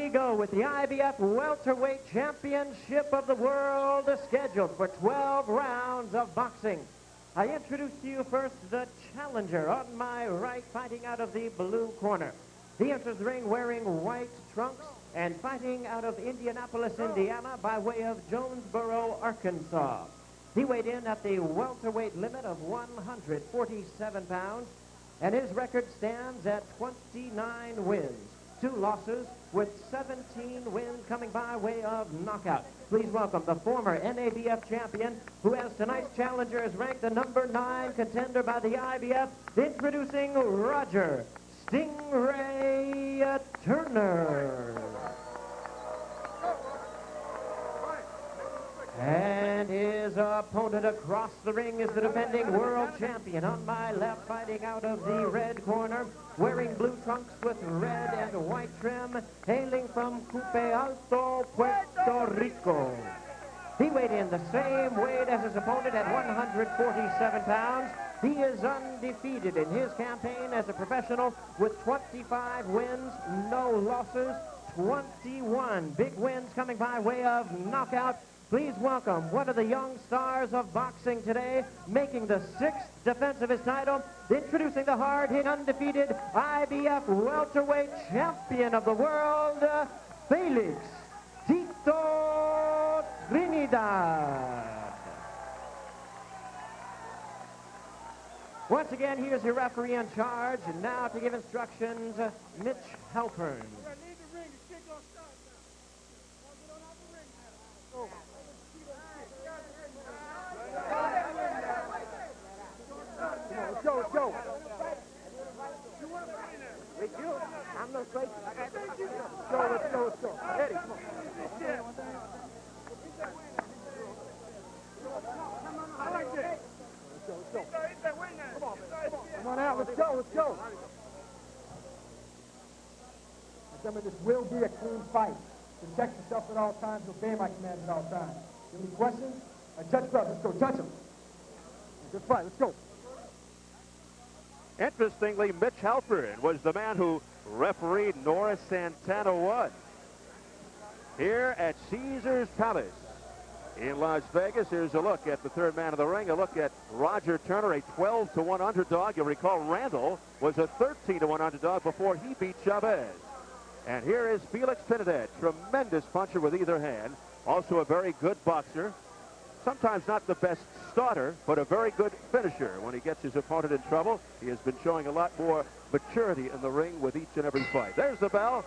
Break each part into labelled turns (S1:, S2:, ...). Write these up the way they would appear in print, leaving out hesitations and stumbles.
S1: we go with the IBF Welterweight Championship of the World, scheduled for 12 rounds of boxing. I introduce to you first the challenger on my right, fighting out of the blue corner. He enters the ring wearing white trunks and fighting out of Indianapolis, Indiana, by way of Jonesboro, Arkansas. He weighed in at the welterweight limit of 147 pounds, and his record stands at 29 wins, 2 losses, with 17 wins coming by way of knockout. Please welcome the former NABF champion, who as tonight's challenger is ranked the number 9 contender by the IBF, introducing Roger Stingray Turner. And his opponent across the ring is the defending world champion. On my left, fighting out of the red corner, wearing blue trunks with red and white trim, hailing from Cupe Alto, Puerto Rico. He weighed in the same weight as his opponent at 147 pounds. He is undefeated in his campaign as a professional with 25 wins, no losses, 21 big wins coming by way of knockout. Please welcome one of the young stars of boxing today, making the 6th defense of his title, introducing the hard-hit, undefeated IBF welterweight champion of the world, Felix Tito Trinidad. Once again, here's your referee in charge, and now to give instructions, Mitch Halpern.
S2: Let's go. With you, I'm no straight. Let's go. Eddie, come on. I like this. Let's go. Come on out, let's go. Remember, this will be a clean fight. Protect yourself at all times, obey my commands at all times. Any questions? Touch gloves, let's go, touch him. Good fight, let's go.
S3: Interestingly, Mitch Halpern was the man who refereed Norris Santana 1 here at Caesars Palace in Las Vegas. Here's a look at the third man of the ring, a look at Roger Turner, a 12-to-1 underdog. You'll recall Randall was a 13-to-1 underdog before he beat Chavez. And here is Felix Trinidad, tremendous puncher with either hand, also a very good boxer. Sometimes not the best starter, but a very good finisher when he gets his opponent in trouble. He has been showing a lot more maturity in the ring with each and every fight. There's the bell.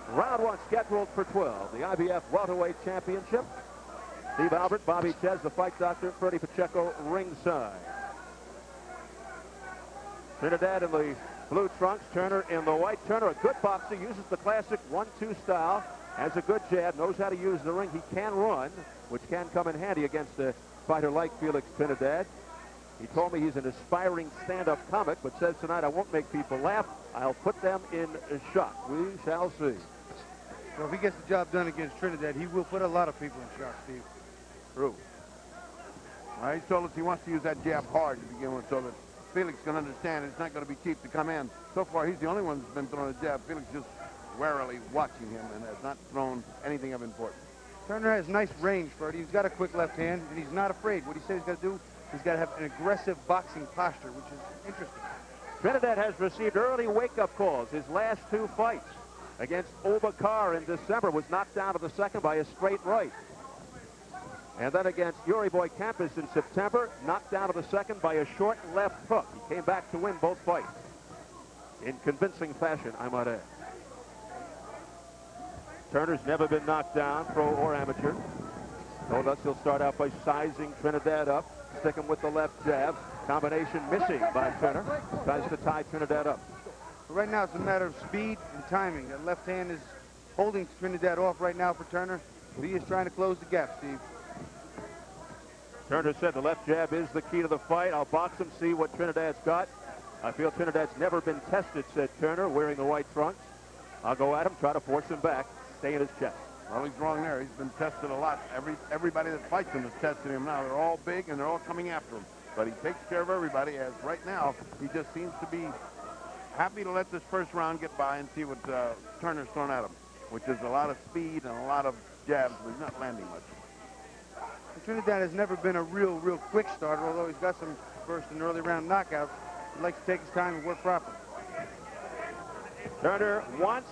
S3: Round 1 scheduled for 12. The IBF Welterweight Championship. Steve Albert, Bobby Ches, the fight doctor, Freddie Pacheco ringside. Trinidad in the blue trunks, Turner in the white. Turner, a good boxer, uses the classic 1-2 style, has a good jab, knows how to use the ring. He can run, which can come in handy against a fighter like Felix Trinidad. He told me he's an aspiring stand-up comic, but says tonight, I won't make people laugh. I'll put them in shock. We shall see.
S4: Well, if he gets the job done against Trinidad, he will put a lot of people in shock, Steve.
S3: True.
S5: Well, he told us he wants to use that jab hard to begin with so that Felix can understand it's not going to be cheap to come in. So far, he's the only one that's been throwing a jab. Felix just warily watching him and has not thrown anything of importance.
S4: Turner has nice range, Freddie. He's got a quick left hand, and he's not afraid. What he said he's got to do, he's got to have an aggressive boxing posture, which is interesting.
S3: Trinidad has received early wake-up calls. His last 2 fights against Obakar in December was knocked down to the second by a straight right. And then against Yuri Boy Campos in September, knocked down to the second by a short left hook. He came back to win both fights in convincing fashion, I might add. Turner's never been knocked down, pro or amateur. Told us he'll start out by sizing Trinidad up, stick him with the left jab. Combination missing by Turner. Tries to tie Trinidad up.
S4: But right now, it's a matter of speed and timing. That left hand is holding Trinidad off right now for Turner, but he is trying to close the gap, Steve.
S3: Turner said the left jab is the key to the fight. I'll box him, see what Trinidad's got. I feel Trinidad's never been tested, said Turner, wearing the white trunks. I'll go at him, try to force him back, stay in his chest.
S5: Well, he's wrong there. He's been tested a lot. Everybody that fights him is testing him now. They're all big, and they're all coming after him. But he takes care of everybody, as right now, he just seems to be happy to let this first round get by and see what Turner's thrown at him. which is a lot of speed and a lot of jabs, but he's not landing much.
S4: And Trinidad has never been a real quick starter, although he's got some first and early round knockouts. He likes to take his time and work properly.
S3: Turner wants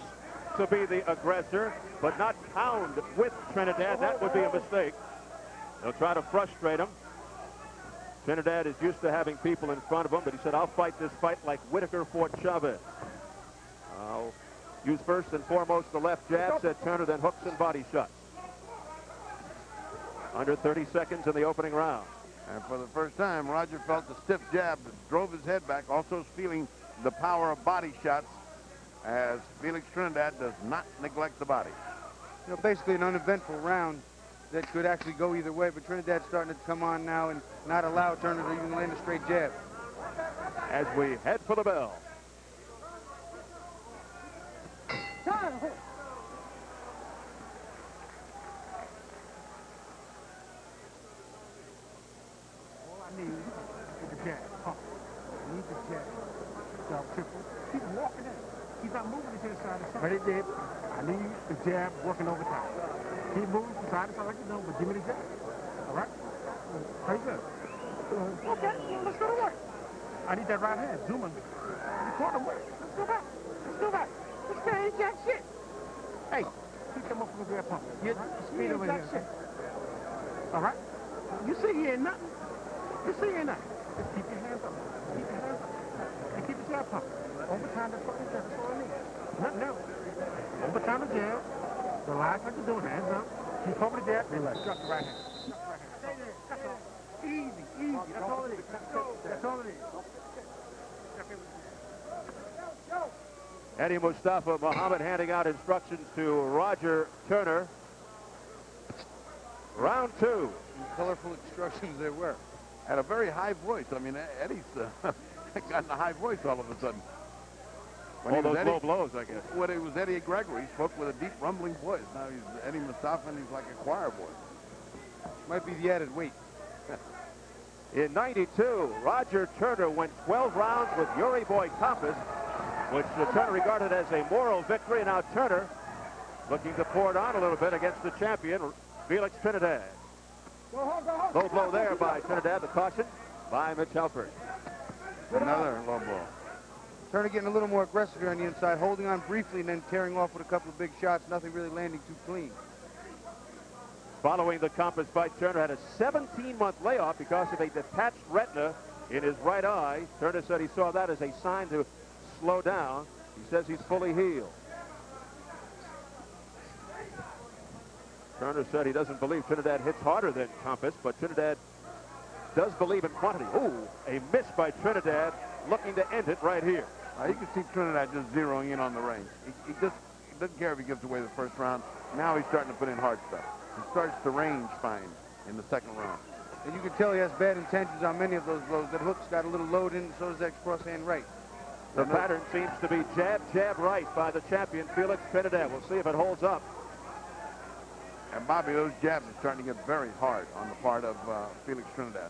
S3: to be the aggressor, but not pound with Trinidad. That would be a mistake. They'll try to frustrate him. Trinidad is used to having people in front of him, but he said, I'll fight this fight like Whitaker fought Chavez. I'll use first and foremost the left jab, said Turner, then hooks and body shots. Under 30 seconds in the opening round.
S5: And for the first time, Roger felt the stiff jab that drove his head back, also feeling the power of body shots, as Felix Trinidad does not neglect the body.
S4: You know, basically an uneventful round that could actually go either way, but Trinidad's starting to come on now and not allow Turner to even land a straight jab.
S3: As we head for the bell.
S2: All I need is the jab. I need the jab. Stop triple. Keep walking in. He's not moving to the side of the But it did. I need the jab working over time. Keep moving from side to side like you know, but give me the jab. All right? Very good. Okay, well, let's go to work. I need that right hand. Zooming. You caught him. Let's go back. Let's go back. This guy ain't jack shit. Hey, keep them up from the grab pump. Get speed over here. Shit. All right? You see he ain't nothing. You see he ain't nothing. Just keep your hands up. Keep your hands up. And keep the jab pumping. Overtime, that's what that's all I need. Nothing else. Overtime the jab. Relax like you're doing. Hands up. Keep over the jab. Relax. Shut the right hand. Shut the right hand. Stay there. That's all. Easy, easy. That's all it is. That's all it is.
S3: Eddie Mustafa Muhammad handing out instructions to Roger Turner. Round two.
S4: Colorful instructions there were.
S5: Had a very high voice. I mean, Eddie's gotten a high voice all of a sudden.
S3: All those low blows, I guess.
S5: When it was Eddie Gregory, he spoke with a deep rumbling voice. Now he's Eddie Mustafa, and he's like a choir voice.
S4: Might be the added weight.
S3: In 92, Roger Turner went 12 rounds with Yuri Boy Compass, which Turner regarded as a moral victory. Now Turner looking to pour it on a little bit against the champion, Felix Trinidad. Low blow there by Trinidad, the caution by Mitch Halpert.
S5: Another low blow.
S4: Turner getting a little more aggressive here on the inside, holding on briefly and then tearing off with a couple of big shots, nothing really landing too clean.
S3: Following the Compass fight, Turner had a 17-month layoff because of a detached retina in his right eye. Turner said he saw that as a sign to slow down. He says he's fully healed. Turner said he doesn't believe Trinidad hits harder than Compass, but Trinidad does believe in quantity. Ooh, a miss by Trinidad, looking to end it right here.
S5: You can see Trinidad just zeroing in on the range. He doesn't care if he gives away the first round. Now he's starting to put in hard stuff. He starts to range fine in the second round.
S4: And you can tell he has bad intentions on many of those blows. That hook's got a little load in, so does that cross-hand right.
S3: The pattern seems to be jab, jab, right by the champion, Felix Trinidad. We'll see if it holds up.
S5: And Bobby, those jabs are starting to get very hard on the part of Felix Trinidad.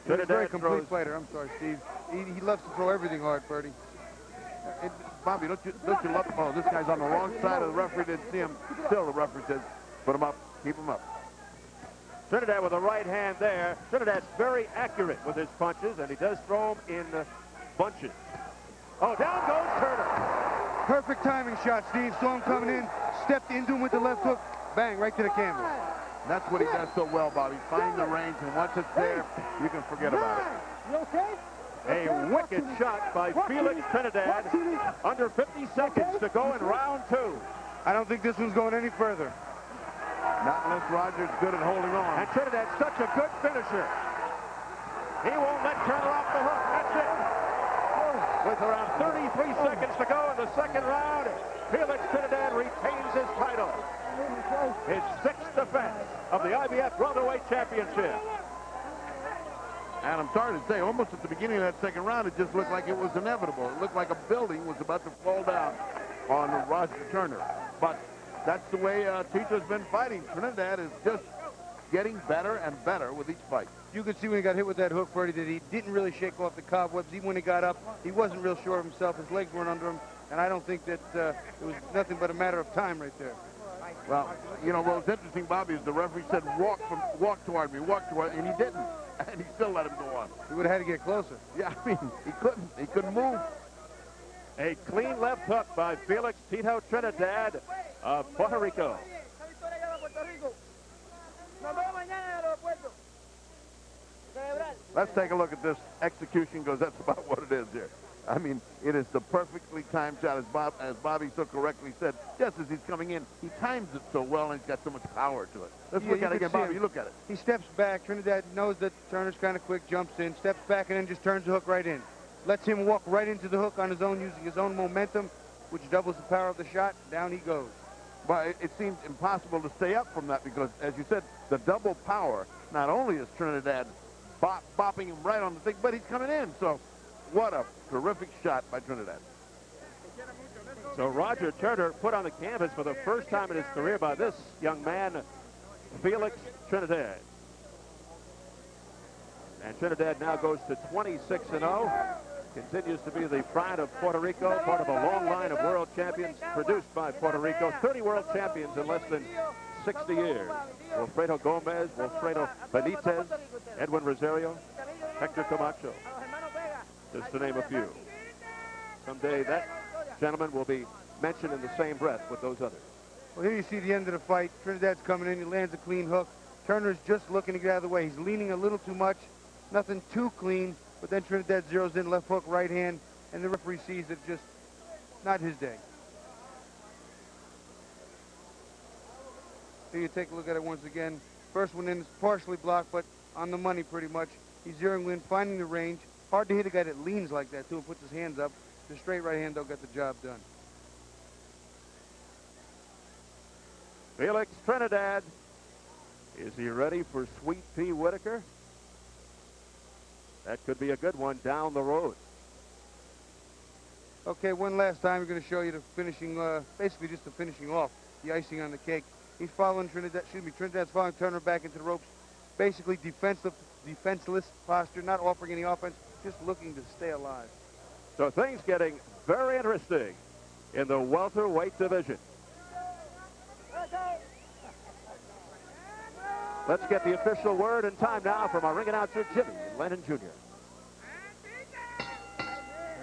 S4: He's a very complete fighter. I'm sorry, Steve. He loves to throw everything hard, Bertie.
S5: Bobby, don't you love? Oh, this guy's on the wrong side of the referee. Didn't see him. Still, the referee says, put him up, keep him up.
S3: Trinidad with a right hand there. Trinidad's very accurate with his punches, and he does throw them in bunches. Oh, down goes Turner.
S4: Perfect timing shot, Steve. Saw him coming in, stepped into him with the left hook, bang, right to the canvas.
S5: That's what he does so well, Bobby. Find the range, and once it's there, you can forget about it.
S2: You okay?
S3: A wicked shot by Felix Trinidad. Under 50 seconds to go in round two.
S4: I don't think this one's going any further.
S5: Not unless Roger's good at holding on.
S3: And Trinidad's such a good finisher. He won't let Turner off the hook. That's it. With around 33 seconds to go in the second round, Felix Trinidad retains his title. His sixth defense of the IBF Welterweight Championship.
S5: And I'm sorry to say, almost at the beginning of that second round, it just looked like it was inevitable. It looked like a building was about to fall down on Roger Turner. But that's the way Tito's been fighting. Trinidad is just getting better and better with each fight.
S4: You could see when he got hit with that hook, Bertie, that he didn't really shake off the cobwebs. Even when he got up, he wasn't real sure of himself. His legs weren't under him. And I don't think that it was nothing but a matter of time right there.
S5: Well, you know, what was interesting, Bobby, is the referee said, walk toward me, and he didn't. And he still let him go on.
S4: He would have had to get closer.
S5: Yeah, I mean, he couldn't move.
S3: A clean left hook by Felix Tito Trinidad of Puerto Rico.
S5: Let's take a look at this execution, because that's about what it is here. I mean, it is the perfectly timed shot, as Bobby so correctly said. Just as he's coming in, he times it so well, and he's got so much power to it. Let's look at it again, Bobby. Look at it.
S4: He steps back. Trinidad knows that Turner's kind of quick, jumps in, steps back, and then just turns the hook right in. Lets him walk right into the hook on his own, using his own momentum, which doubles the power of the shot. Down he goes.
S5: But it seems impossible to stay up from that, because, as you said, the double power, not only is Trinidad bopping him right on the thing, but he's coming in. So what a terrific shot by Trinidad.
S3: So Roger Turner put on the canvas for the first time in his career by this young man, Felix Trinidad. And Trinidad now goes to 26-0. Continues to be the pride of Puerto Rico, part of a long line of world champions produced by Puerto Rico. 30 world champions in less than 60 years. Wilfredo Gomez, Wilfredo Benitez, Edwin Rosario, Hector Camacho, just to name a few. Someday that gentleman will be mentioned in the same breath with those others.
S4: Well, here you see the end of the fight. Trinidad's coming in. He lands a clean hook. Turner's just looking to get out of the way. He's leaning a little too much. Nothing too clean. But then Trinidad zeroes in, left hook, right hand, and the referee sees it just not his day. Here you take a look at it once again. First one in is partially blocked, but on the money pretty much. He's zeroing in, finding the range. Hard to hit a guy that leans like that, too, and puts his hands up. The straight right hand, though, got the job done.
S3: Felix Trinidad. Is he ready for Sweet Pea Whitaker? That could be a good one down the road.
S4: Okay, one last time, we're going to show you the finishing, basically just the finishing off, the icing on the cake. He's following Trinidad's following Turner back into the ropes. Basically defenseless posture, not offering any offense, just looking to stay alive.
S3: So things getting very interesting in the welterweight division. Let's get the official word and time now from our ring announcer, Jimmy Lennon Jr.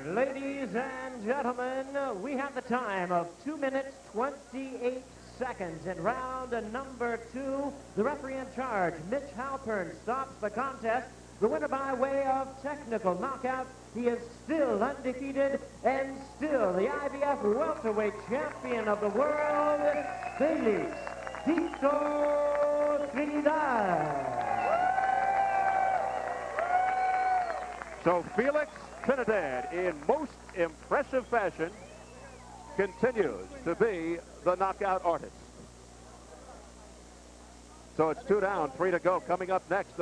S1: Ladies and gentlemen, we have the time of 2 minutes, 28 seconds. In round number 2, the referee in charge, Mitch Halpern, stops the contest. The winner by way of technical knockout. He is still undefeated and still the IBF welterweight champion of the world, Felix Tito Trinidad.
S3: So Felix Trinidad, in most impressive fashion, continues to be the knockout artist. So it's 2 down, 3 to go. Coming up next, the